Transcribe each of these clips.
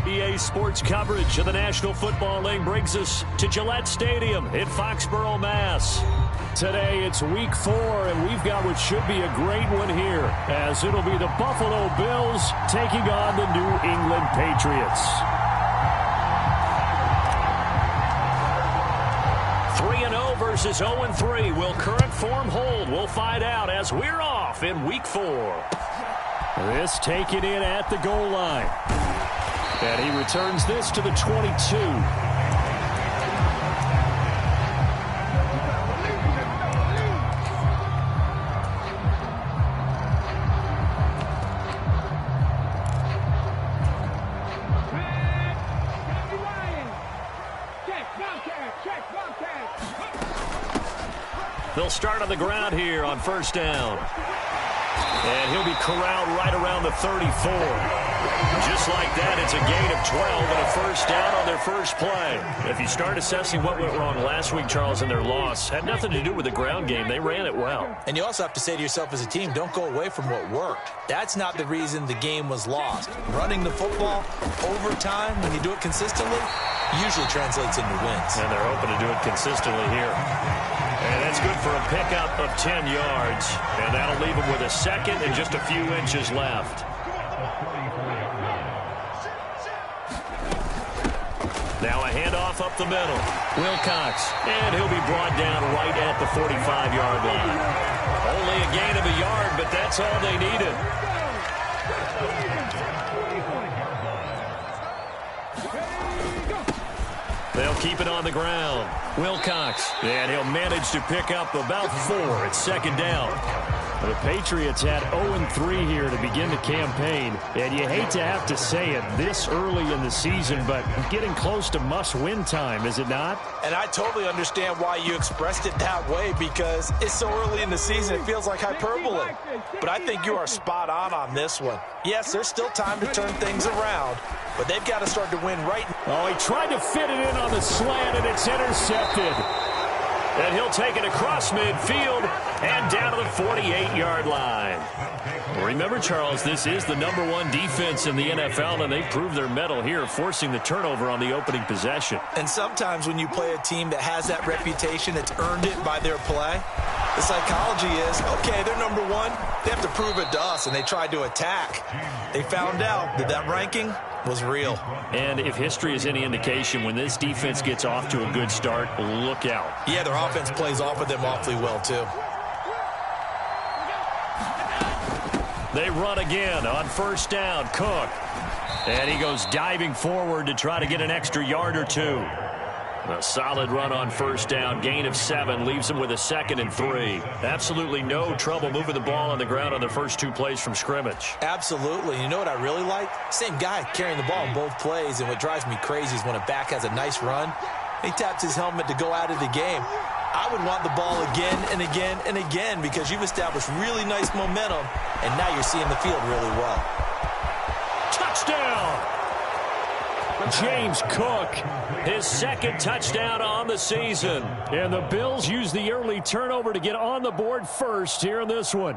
EA Sports coverage of the National Football League brings us to Gillette Stadium in Foxborough, Mass. Today it's week 4, and we've got what should be a great one here, as it'll be the Buffalo Bills taking on the New England Patriots. 3-0 versus 0-3. Will current form hold? We'll find out as we're off in week 4. This taken in at the goal line. And he returns this to the 22. They'll start on the ground here on first down. And he'll be corralled right around the 34. Just like that, it's a gain of 12 and a first down on their first play. If you start assessing what went wrong last week, Charles, in their loss, had nothing to do with the ground game. They ran it well. And you also have to say to yourself as a team, don't go away from what worked. That's not the reason the game was lost. Running the football over time, when you do it consistently, usually translates into wins. And they're hoping to do it consistently here. And that's good for a pickup of 10 yards. And that'll leave him with a second and just a few inches left. Now a handoff up the middle. Wilcox. And he'll be brought down right at the 45-yard line. Only a gain of a yard, but that's all they needed. They'll keep it on the ground. Wilcox. And he'll manage to pick up about 4. It's second down. The Patriots had 0-3 here to begin the campaign. And you hate to have to say it this early in the season, but getting close to must-win time, is it not? And I totally understand why you expressed it that way, because it's so early in the season, it feels like hyperbole. But I think you are spot on this one. Yes, there's still time to turn things around, but they've got to start to win right. Oh, he tried to fit it in on the slant, and it's intercepted. And he'll take it across midfield and down to the 48-yard line. Remember, Charles, this is the #1 defense in the NFL, and they proved their mettle here, forcing the turnover on the opening possession. And sometimes when you play a team that has that reputation, it's earned it by their play. The psychology is, okay, they're #1. They have to prove it to us, and they tried to attack. They found out that that ranking was real. And if history is any indication, when this defense gets off to a good start, look out. Yeah, their offense plays off of them awfully well, too. They run again on first down. Cook. And he goes diving forward to try to get an extra yard or 2. A solid run on first down. Gain of 7 leaves him with a 2nd and 3. Absolutely no trouble moving the ball on the ground on the first 2 plays from scrimmage. Absolutely. You know what I really like? Same guy carrying the ball in both plays, and what drives me crazy is when a back has a nice run, he taps his helmet to go out of the game. I would want the ball again and again and again, because you've established really nice momentum, and now you're seeing the field really well. Touchdown! James Cook, his 2nd touchdown on the season. And the Bills use the early turnover to get on the board first here in this one.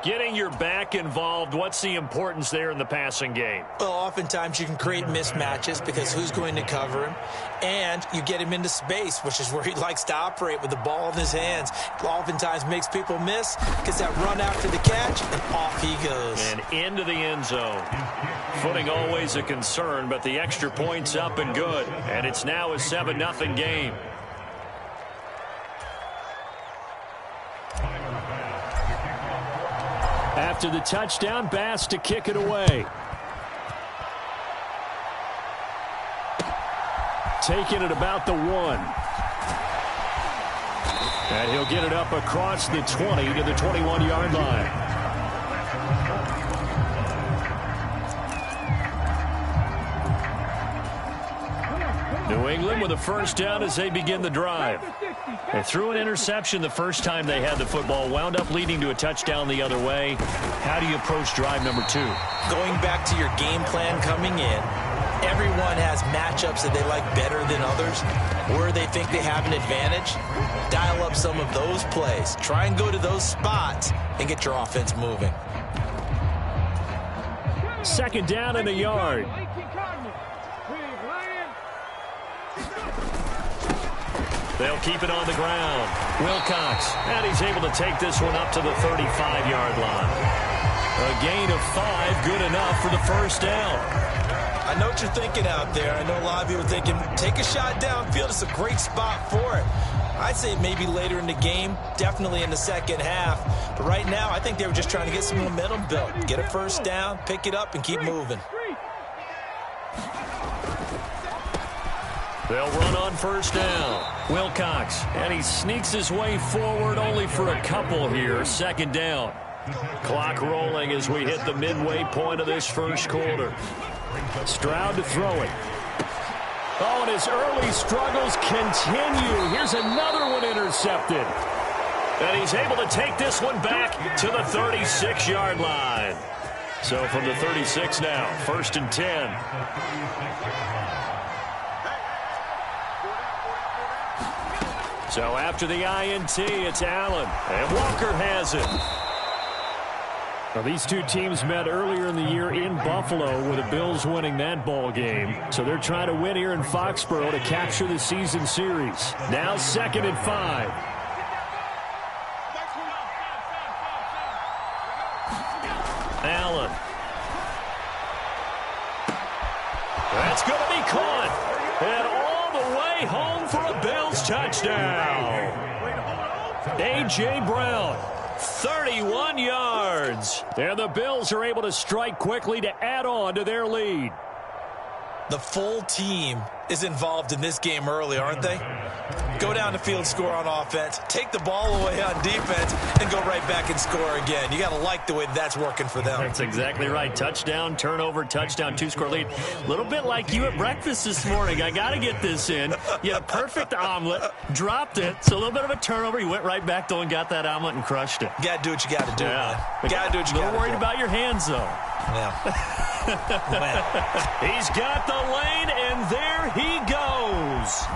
Getting your back involved, what's the importance there in the passing game? Well, oftentimes you can create mismatches because who's going to cover him? And you get him into space, which is where he likes to operate with the ball in his hands. Oftentimes makes people miss, gets that run after the catch, and off he goes. And into the end zone. Footing always a concern, but the extra point's up and good. And it's now a 7-0 game. After the touchdown, Bass to kick it away. Taking it about the 1. And he'll get it up across the 20 to the 21-yard line. New England with a first down as they begin the drive. They threw an interception the first time they had the football, wound up leading to a touchdown the other way. How do you approach drive number 2? Going back to your game plan coming in, everyone has matchups that they like better than others, where they think they have an advantage. Dial up some of those plays. Try and go to those spots and get your offense moving. Second down and a yard. They'll keep it on the ground. Wilcox, and he's able to take this one up to the 35-yard line. A gain of 5, good enough for the first down. I know what you're thinking out there. I know a lot of you are thinking, take a shot downfield. It's a great spot for it. I'd say maybe later in the game, definitely in the second half. But right now, I think they were just trying to get some momentum built. Get a first down, pick it up, and keep moving. They'll run on first down. Wilcox, and he sneaks his way forward only for a couple here. Second down. Clock rolling as we hit the midway point of this first quarter. Stroud to throw it. Oh, and his early struggles continue. Here's another one intercepted. And he's able to take this one back to the 36-yard line. So from the 36 now, 1st and 10. So after the INT, it's Allen. And Walker has it. Now, these two teams met earlier in the year in Buffalo with the Bills winning that ball game. So they're trying to win here in Foxborough to capture the season series. Now 2nd and 5. Allen. That's going to be caught. And all the way home for a Bills touchdown. A.J. Brown. 31 yards. And the Bills are able to strike quickly to add on to their lead. The full team is involved in this game early, aren't they? Go down the field, score on offense, take the ball away on defense, and go right back and score again. You got to like the way that's working for them. That's exactly right. Touchdown, turnover, touchdown, 2-score lead. A little bit like you at breakfast this morning. I got to get this in. You had a perfect omelet, dropped it, so a little bit of a turnover. You went right back, though, and got that omelet and crushed it. You got to do what you got to do, man. You got to do what you got to do. A little worried about your hands, though. Yeah. He's got the lane, and there he goes.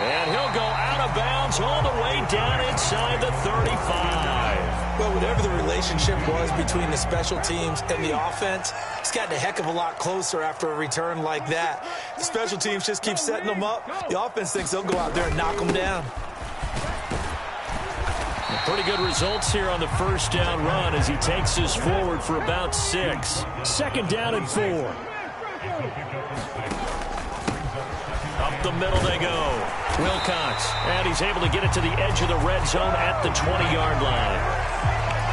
And he'll go out of bounds all the way down inside the 35. Well, whatever the relationship was between the special teams and the offense, it's gotten a heck of a lot closer after a return like that. The special teams just keep setting them up. The offense thinks they'll go out there and knock them down. Pretty good results here on the first down run as he takes this forward for about 6. 2nd down and 4. Up the middle they go. Wilcox, and he's able to get it to the edge of the red zone at the 20-yard line.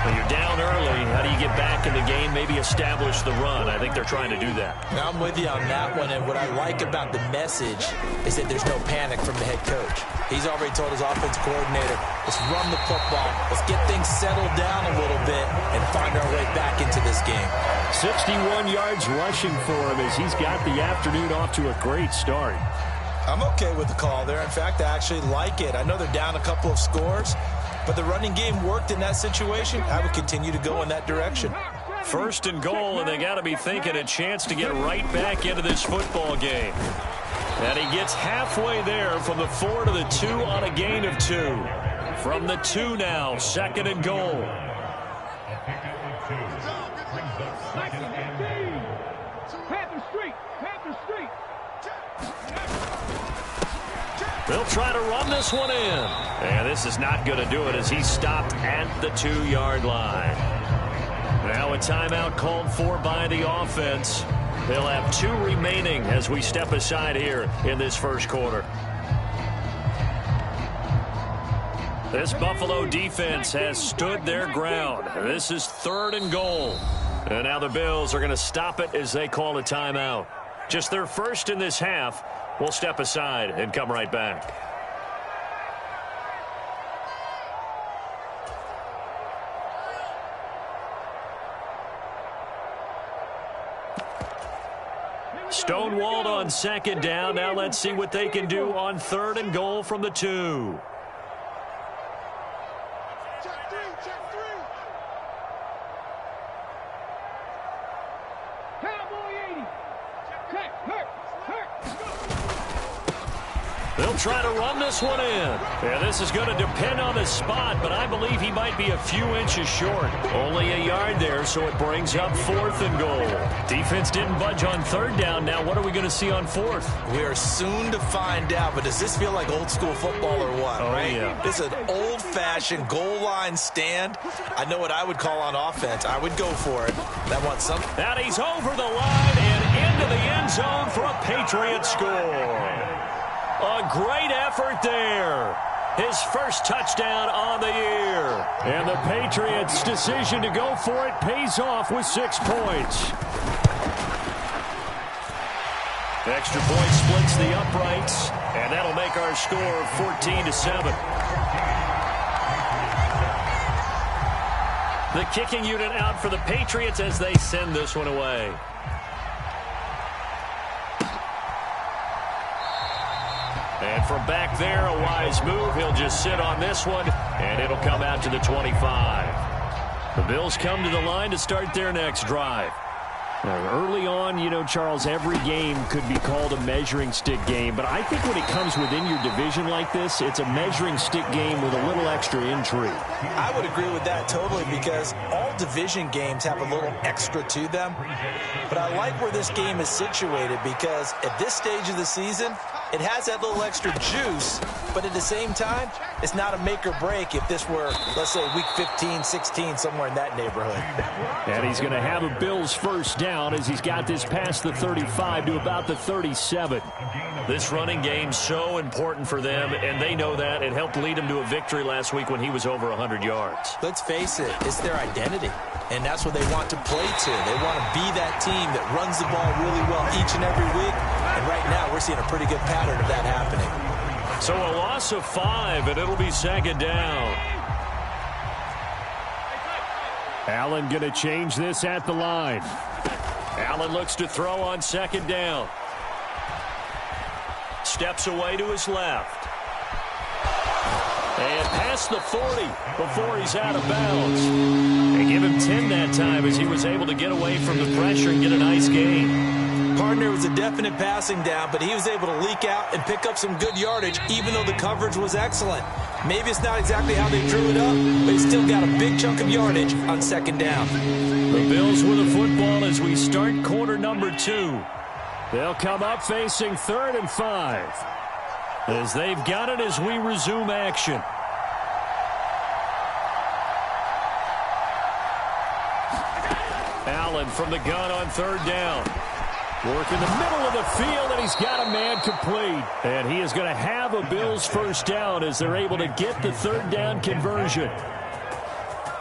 When you're down early, how do you get back in the game, maybe establish the run? I think they're trying to do that. Now, I'm with you on that one, and what I like about the message is that there's no panic from the head coach. He's already told his offensive coordinator, let's run the football, let's get things settled down a little bit, and find our way back into this game. 61 yards rushing for him as he's got the afternoon off to a great start. I'm okay with the call there. In fact, I actually like it. I know they're down a couple of scores, but the running game worked in that situation. I would continue to go in that direction. 1st and goal, and they got to be thinking a chance to get right back into this football game. And he gets halfway there from the 4 to the 2 on a gain of 2. From the 2 now, 2nd and goal. They'll try to run this one in. And this is not going to do it as he's stopped at the 2-yard line. Now a timeout called for by the offense. They'll have 2 remaining as we step aside here in this first quarter. This Buffalo defense has stood their ground. This is 3rd and goal. And now the Bills are going to stop it as they call a timeout. Just their first in this half. We'll step aside and come right back. Stonewalled on 2nd down. Now let's see what they can do on 3rd and goal from the 2. They'll try to run this one in. Yeah, this is going to depend on the spot, but I believe he might be a few inches short. Only a yard there, so it brings up 4th and goal. Defense didn't budge on 3rd down. Now what are we going to see on 4th? We are soon to find out, but does this feel like old school football or what, right? Yeah. This is an old-fashioned goal line stand. I know what I would call on offense. I would go for it. That wants something. And he's over the line and into the end zone for a Patriot score. A great effort there. His first touchdown on the year. And the Patriots' decision to go for it pays off with 6 points. Extra point splits the uprights, and that'll make our score 14-7. The kicking unit out for the Patriots as they send this one away. And from back there, a wise move. He'll just sit on this one, and it'll come out to the 25. The Bills come to the line to start their next drive. Early on, you know, Charles, every game could be called a measuring stick game. But I think when it comes within your division like this, it's a measuring stick game with a little extra intrigue. I would agree with that totally because all division games have a little extra to them. But I like where this game is situated because at this stage of the season, it has that little extra juice, but at the same time, it's not a make or break if this were, let's say, week 15, 16, somewhere in that neighborhood. And he's going to have a Bills first down as he's got this past the 35 to about the 37. This running game so important for them, and they know that. It helped lead them to a victory last week when he was over 100 yards. Let's face it, it's their identity, and that's what they want to play to. They want to be that team that runs the ball really well each and every week, and right now we're seeing a pretty good pattern of that happening. So a loss of 5, and it'll be 2nd down. Allen going to change this at the line. Allen looks to throw on 2nd down. Steps away to his left. And past the 40 before he's out of bounds. They give him 10 that time as he was able to get away from the pressure and get a nice gain. Partner was a definite passing down, but he was able to leak out and pick up some good yardage, even though the coverage was excellent. Maybe it's not exactly how they drew it up, but he still got a big chunk of yardage on 2nd down. The Bills with the football as we start quarter number 2. They'll come up facing 3rd and 5. As they've got it as we resume action. Allen from the gun on 3rd down. Work in the middle of the field, and he's got a man complete. And he is going to have a Bills first down as they're able to get the 3rd down conversion.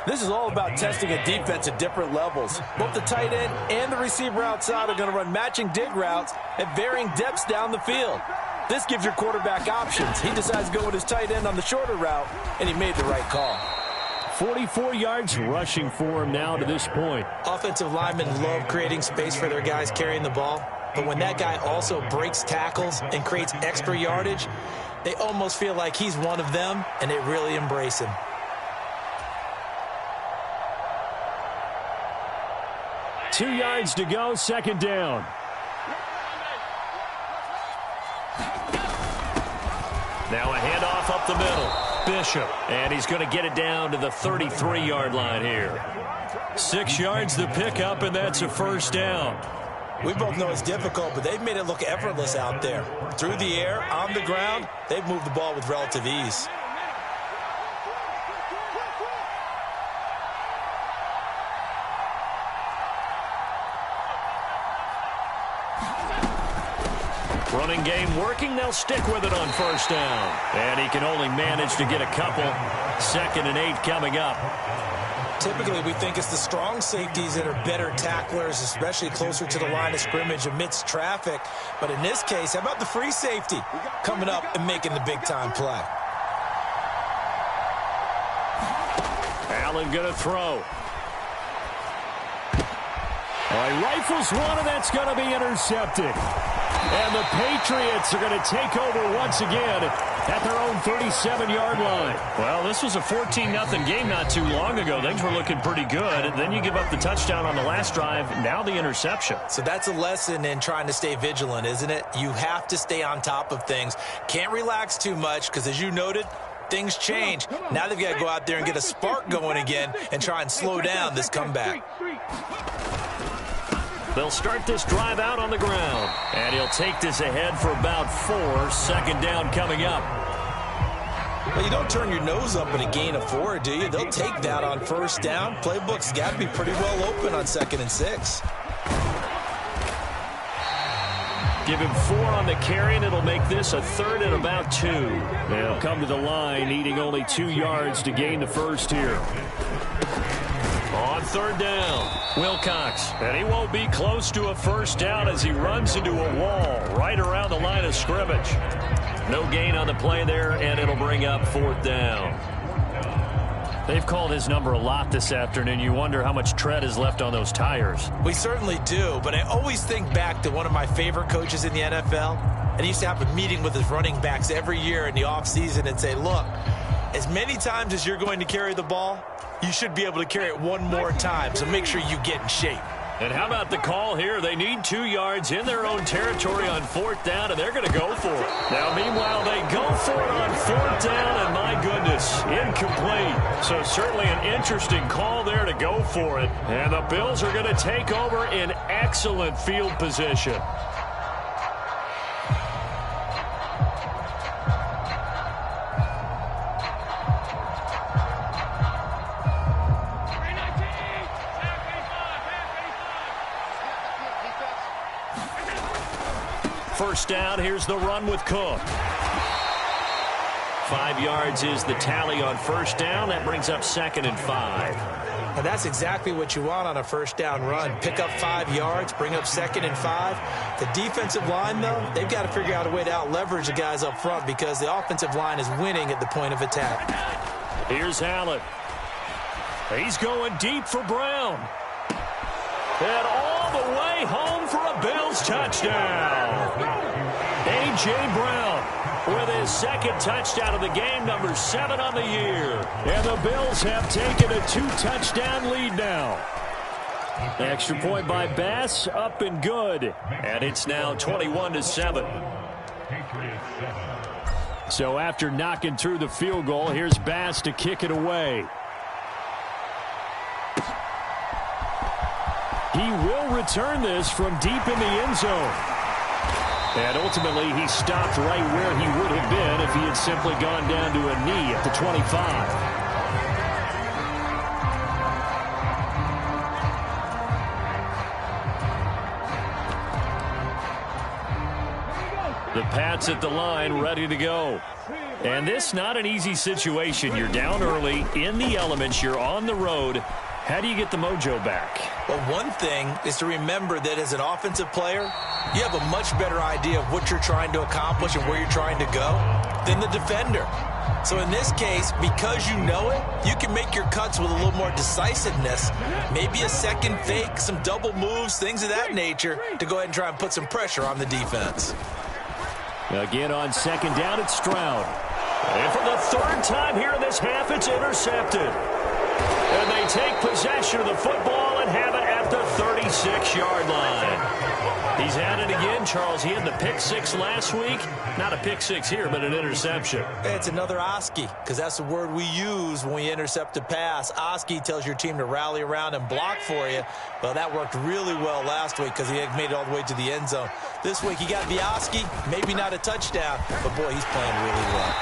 This is all about testing a defense at different levels. Both the tight end and the receiver outside are going to run matching dig routes at varying depths down the field. This gives your quarterback options. He decides to go with his tight end on the shorter route, and he made the right call. 44 yards rushing for him now to this point. Offensive linemen love creating space for their guys carrying the ball, but when that guy also breaks tackles and creates extra yardage, they almost feel like he's one of them, and they really embrace him. Two yards to go, 2nd down. Now a handoff up the middle. Bishop, and he's going to get it down to the 33-yard line here. 6 yards to pick up, and that's a first down. We both know it's difficult, but they've made it look effortless out there. Through the air, on the ground, they've moved the ball with relative ease. Running game working. They'll stick with it on first down. And he can only manage to get a couple. 2nd and 8 coming up. Typically, we think it's the strong safeties that are better tacklers, especially closer to the line of scrimmage amidst traffic. But in this case, how about the free safety coming up and making the big-time play? Allen going to throw. He rifles one, and that's going to be intercepted. And the Patriots are going to take over once again at their own 37-yard line. Well, this was a 14-0 game not too long ago. Things were looking pretty good. Then you give up the touchdown on the last drive. Now the interception. So that's a lesson in trying to stay vigilant, isn't it? You have to stay on top of things. Can't relax too much because, as you noted, things change. Now they've got to go out there and get a spark going again and try and slow down this comeback. They'll start this drive out on the ground. And he'll take this ahead for about 4. 2nd down coming up. Well, you don't turn your nose up at a gain of 4, do you? They'll take that on 1st down. Playbook's got to be pretty well open on 2nd and 6. Give him 4 on the carry, and it'll make this a 3rd and about 2. They'll come to the line, needing only 2 yards to gain the first here. On 3rd down, Wilcox. And he won't be close to a 1st down as he runs into a wall right around the line of scrimmage. No gain on the play there, and it'll bring up 4th down. They've called his number a lot this afternoon. You wonder how much tread is left on those tires. We certainly do, but I always think back to one of my favorite coaches in the NFL. And he used to have a meeting with his running backs every year in the offseason and say, look, as many times as you're going to carry the ball, you should be able to carry it one more time, so make sure you get in shape. And how about the call here? They need 2 yards in their own territory on 4th down, and they're going to go for it. Now, meanwhile, they go for it on 4th down, and my goodness, incomplete. So certainly an interesting call there to go for it. And the Bills are going to take over in excellent field position. First down, here's the run with Cook. 5 yards is the tally on 1st down. That brings up 2nd and 5. And that's exactly what you want on a 1st down run. Pick up 5 yards, bring up 2nd and 5. The defensive line, though, they've got to figure out a way to out-leverage the guys up front because the offensive line is winning at the point of attack. Here's Allen. He's going deep for Brown. And all the way home for a Bills touchdown. A.J. Brown with his 2nd touchdown of the game, number 7 on the year. And the Bills have taken a 2-touchdown lead now. Extra point by Bass, up and good. And it's now 21-7. So after knocking through the field goal, here's Bass to kick it away. He will return this from deep in the end zone. And ultimately, he stopped right where he would have been if he had simply gone down to a knee at the 25. The Pats at the line, ready to go. And this not an easy situation. You're down early, in the elements, you're on the road. How do you get the mojo back? Well, one thing is to remember that as an offensive player, you have a much better idea of what you're trying to accomplish and where you're trying to go than the defender. So in this case, because you know it, you can make your cuts with a little more decisiveness, maybe a second fake, some double moves, things of that nature, to go ahead and try and put some pressure on the defense. Again on 2nd down, it's Stroud. And for the 3rd time here in this half, it's intercepted. And they take possession of the football and have it at the 36-yard line. He's had it again, Charles. He had the pick 6 last week. Not a pick 6 here, but an interception. It's another Oski, because that's the word we use when we intercept a pass. Oski tells your team to rally around and block for you. Well, that worked really well last week because he had made it all the way to the end zone. This week he got the Oski, maybe not a touchdown, but boy, he's playing really well.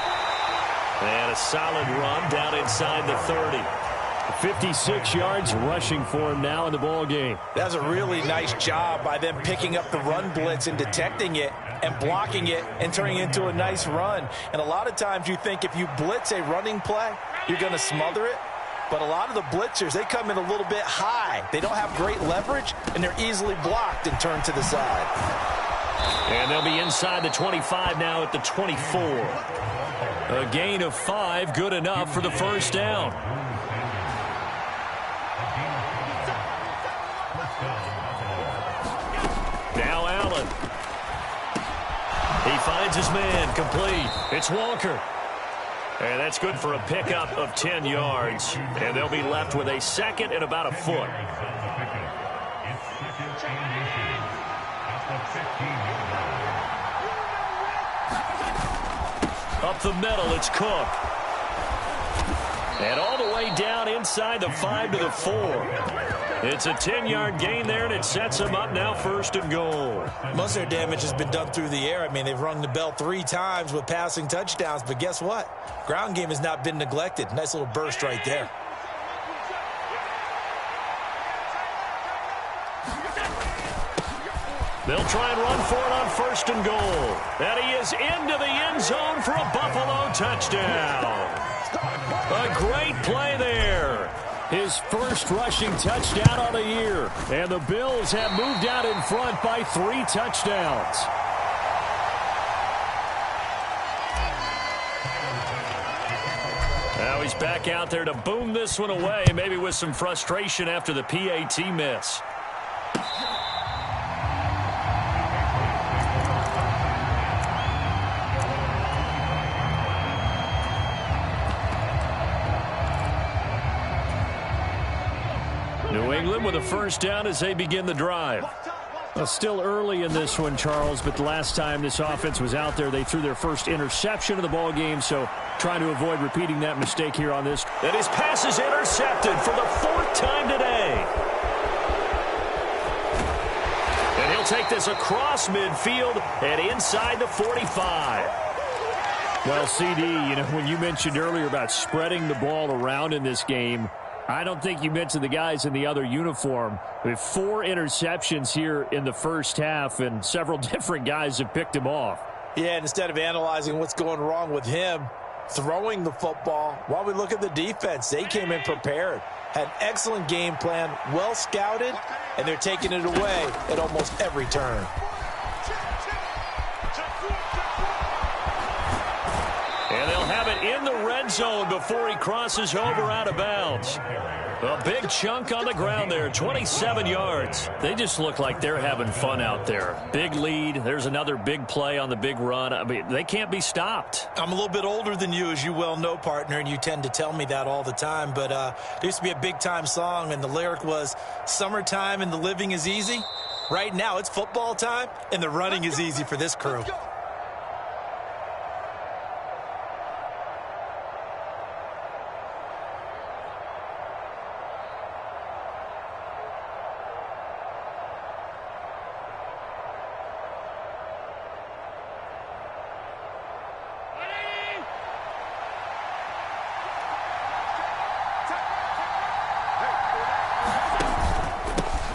And a solid run down inside the 30. 56 yards rushing for him now in the ball game. That's a really nice job by them picking up the run blitz and detecting it and blocking it and turning it into a nice run. And a lot of times you think if you blitz a running play, you're going to smother it. But a lot of the blitzers, they come in a little bit high. They don't have great leverage, and they're easily blocked and turned to the side. And they'll be inside the 25 now at the 24. A gain of 5, good enough for the 1st down. Now Allen. He finds his man, complete. It's Walker. And that's good for a pickup of 10 yards. And they'll be left with a second and about a foot. Up the middle, it's Cook. And all the way down inside the 5 to the 4. It's a 10-yard gain there, and it sets them up now 1st and goal. Most of their damage has been done through the air. I mean, they've rung the bell 3 times with passing touchdowns, but guess what? Ground game has not been neglected. Nice little burst right there. They'll try and run for it on 1st and goal. And he is into the end zone for a Buffalo touchdown. A great play there. His first rushing touchdown on the year. And the Bills have moved out in front by 3 touchdowns. Now he's back out there to boom this one away, maybe with some frustration after the PAT miss. New England with a first down as they begin the drive. Well, still early in this one, Charles, but the last time this offense was out there, they threw their first interception of the ball game, so trying to avoid repeating that mistake here on this. And his pass is intercepted for the 4th time today. And he'll take this across midfield and inside the 45. Well, CD, you know, when you mentioned earlier about spreading the ball around in this game, I don't think you mentioned the guys in the other uniform. We have 4 interceptions here in the first half, and several different guys have picked him off. Yeah, and instead of analyzing what's going wrong with him, throwing the football, while we look at the defense, they came in prepared. Had an excellent game plan, well scouted, and they're taking it away at almost every turn. And they'll have it in the red zone before he crosses over out of bounds. A big chunk on the ground there, 27 yards. They just look like they're having fun out there. Big lead. There's another big play on the big run. I mean, they can't be stopped. I'm a little bit older than you, as you well know, partner, and you tend to tell me that all the time. But there used to be a big-time song, and the lyric was, "Summertime and the living is easy." Right now, it's football time, and the running is easy for this crew.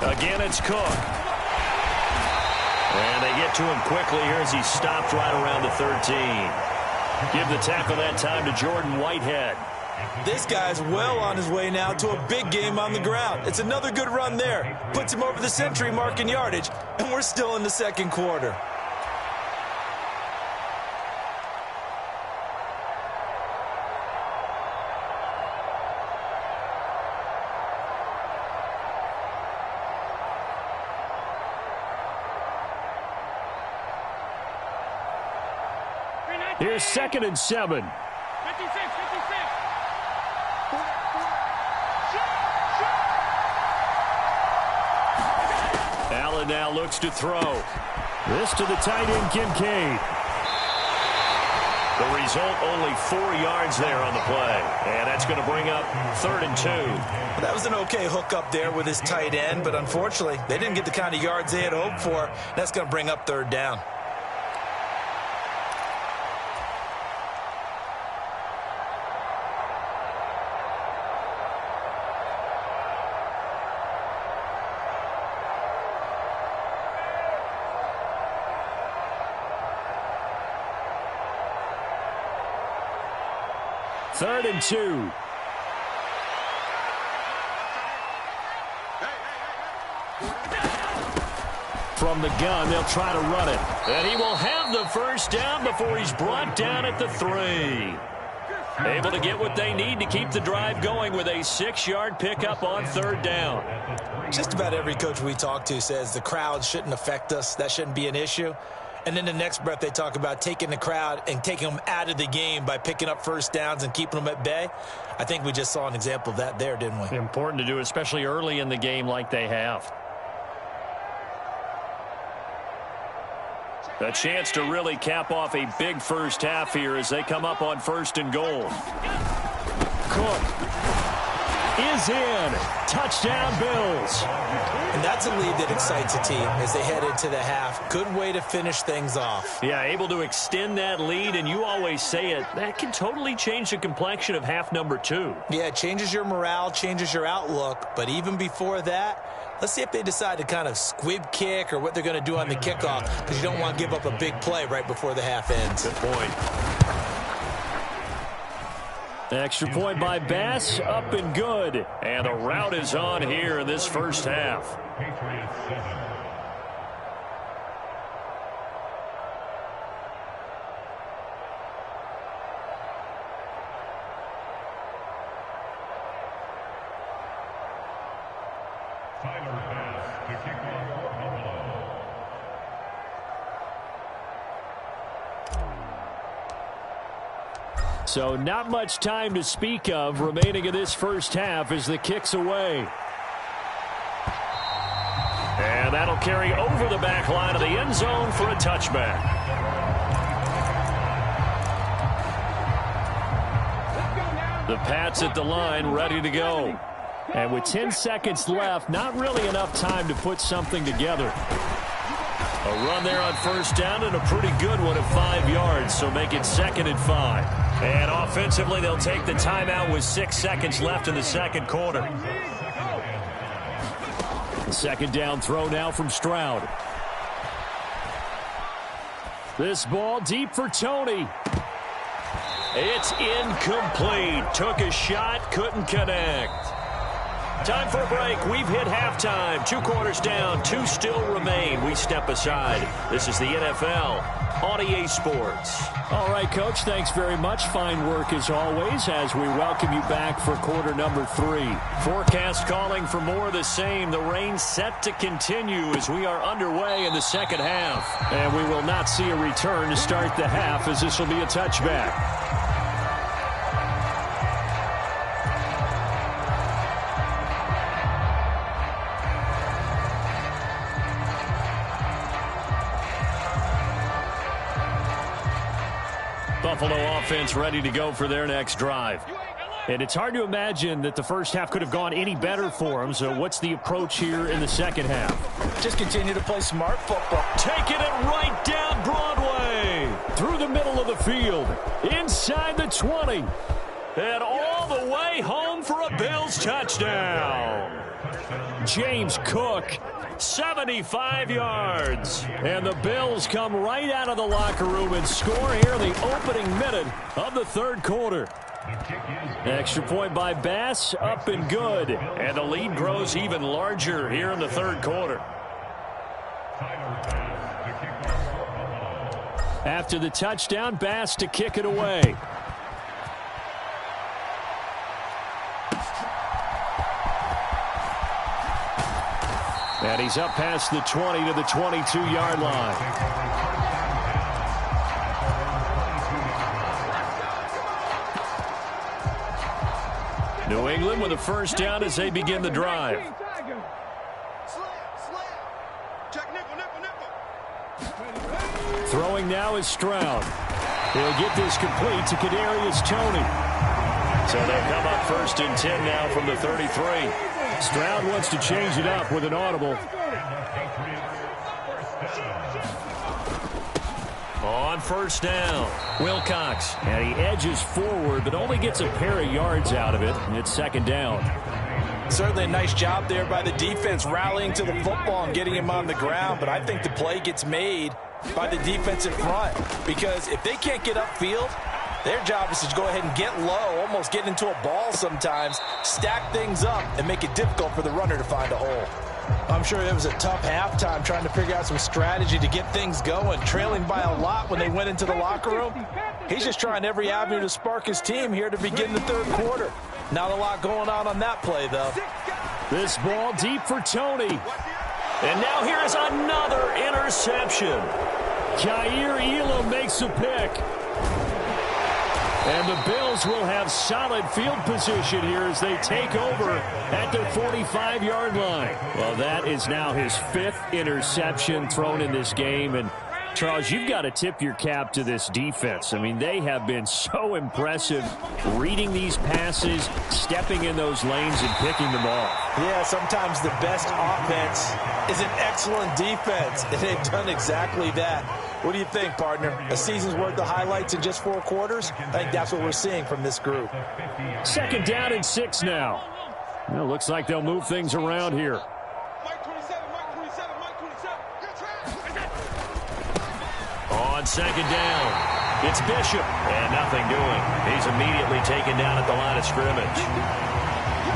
Again, it's Cook. And they get to him quickly here as he stopped right around the 13. Give the tackle that time to Jordan Whitehead. This guy's well on his way now to a big game on the ground. It's another good run there. Puts him over the century mark in yardage, and we're still in the 2nd quarter. Here's 2nd and 7. 56. Allen now looks to throw. This to the tight end, Kincaid. The result, only 4 yards there on the play. And that's going to bring up 3rd and 2. That was an okay hook up there with his tight end, but unfortunately, they didn't get the kind of yards they had hoped for. That's going to bring up 3rd down. Third and 2. From the gun, they'll try to run it. And he will have the first down before he's brought down at the 3. Able to get what they need to keep the drive going with a 6-yard pickup on 3rd down. Just about every coach we talk to says the crowd shouldn't affect us. That shouldn't be an issue. And then the next breath they talk about taking the crowd and taking them out of the game by picking up first downs and keeping them at bay. I think we just saw an example of that there, didn't we? Important to do, especially early in the game like they have. A chance to really cap off a big first half here as they come up on 1st and goal. Cook is in. Touchdown, Bills. And that's a lead that excites a team as they head into the half. Good way to finish things off. Yeah, able to extend that lead, and you always say it, that can totally change the complexion of half number 2. Yeah, it changes your morale, changes your outlook. But even before that, let's see if they decide to kind of squib kick or what they're going to do on the kickoff, because you don't want to give up a big play right before the half ends. Good point. Extra point by Bass, up and good. And the route is on here in this first half. Patriots 7. Tyler Bass to kick off for Buffalo. So not much time to speak of remaining in this first half as the kick's away. And that'll carry over the back line of the end zone for a touchback. The Pats at the line ready to go. And with 10 seconds left, not really enough time to put something together. A run there on 1st down and a pretty good one at 5 yards, so make it 2nd and 5. And offensively, they'll take the timeout with 6 seconds left in the second quarter. Second down throw now from Stroud. This ball deep for Tony. It's incomplete. Took a shot, couldn't connect. Time for a break. We've hit halftime. 2 quarters down, 2 still remain. We step aside. This is the NFL on EA Sports. All right, Coach, thanks very much. Fine work as always as we welcome you back for quarter number 3. Forecast calling for more of the same. The rain set to continue as we are underway in the second half. And we will not see a return to start the half as this will be a touchback. Buffalo offense ready to go for their next drive. And it's hard to imagine that the first half could have gone any better for them. So what's the approach here in the second half? Just continue to play smart football. Taking it right down Broadway. Through the middle of the field. Inside the 20. And all the way home for a Bills touchdown. James Cook. 75 yards. And the Bills come right out of the locker room and score here in the opening minute of the third quarter. Extra point by Bass, up and good. And the lead grows even larger here in the third quarter. After the touchdown, Bass to kick it away. And he's up past the 20 to the 22-yard line. New England with a first down as they begin the drive. Throwing now is Stroud. He'll get this complete to Kadarius Toney. So they'll come up 1st and 10 now from the 33. Stroud wants to change it up with an audible. On 1st down, Wilcox. And he edges forward, but only gets a pair of yards out of it. And it's 2nd down. Certainly a nice job there by the defense rallying to the football and getting him on the ground. But I think the play gets made by the defense in front. Because if they can't get upfield, their job is to go ahead and get low, almost get into a ball sometimes, stack things up, and make it difficult for the runner to find a hole. I'm sure it was a tough halftime trying to figure out some strategy to get things going, trailing by a lot when they went into the locker room. He's just trying every avenue to spark his team here to begin the third quarter. Not a lot going on that play, though. This ball deep for Toney. And now here is another interception. Kaiir Elam makes a pick. And the Bills will have solid field position here as they take over at their 45-yard line. Well, that is now his 5th interception thrown in this game. And, Charles, you've got to tip your cap to this defense. I mean, they have been so impressive reading these passes, stepping in those lanes, and picking them off. Yeah, sometimes the best offense is an excellent defense, and they've done exactly that. What do you think, partner? A season's worth of highlights in just 4 quarters? I think that's what we're seeing from this group. 2nd down and 6 now. Well, looks like they'll move things around here. On 2nd down, it's Bishop, and nothing doing. He's immediately taken down at the line of scrimmage.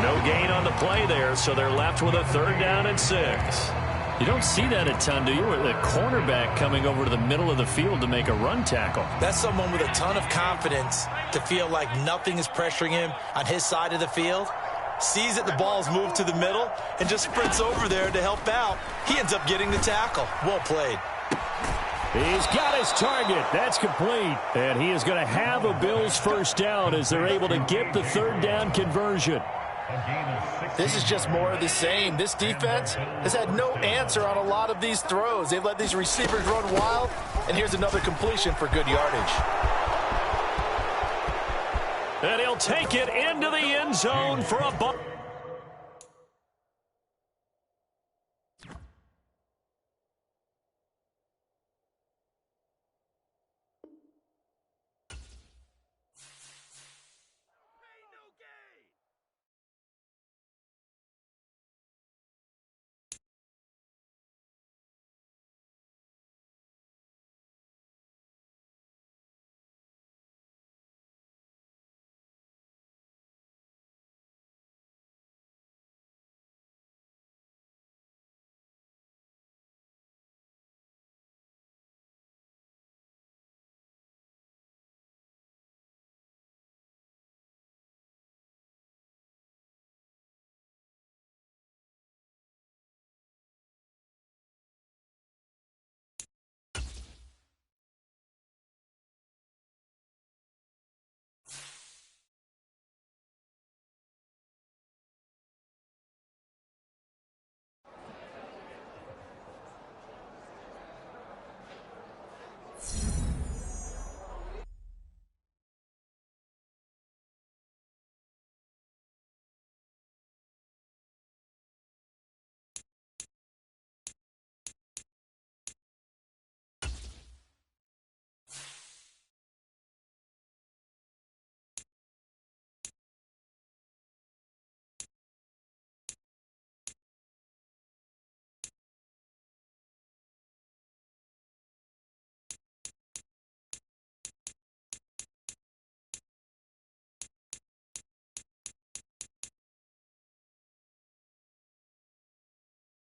No gain on the play there, so they're left with a 3rd down and 6. You don't see that a ton, do you? The cornerback coming over to the middle of the field to make a run tackle. That's someone with a ton of confidence to feel like nothing is pressuring him on his side of the field. Sees that the ball's moved to the middle and just sprints over there to help out. He ends up getting the tackle. Well played. He's got his target. That's complete. And he is going to have a Bills 1st down as they're able to get the 3rd down conversion. This is just more of the same. This defense has had no answer on a lot of these throws. They've let these receivers run wild, and here's another completion for good yardage. And he'll take it into the end zone for a ball.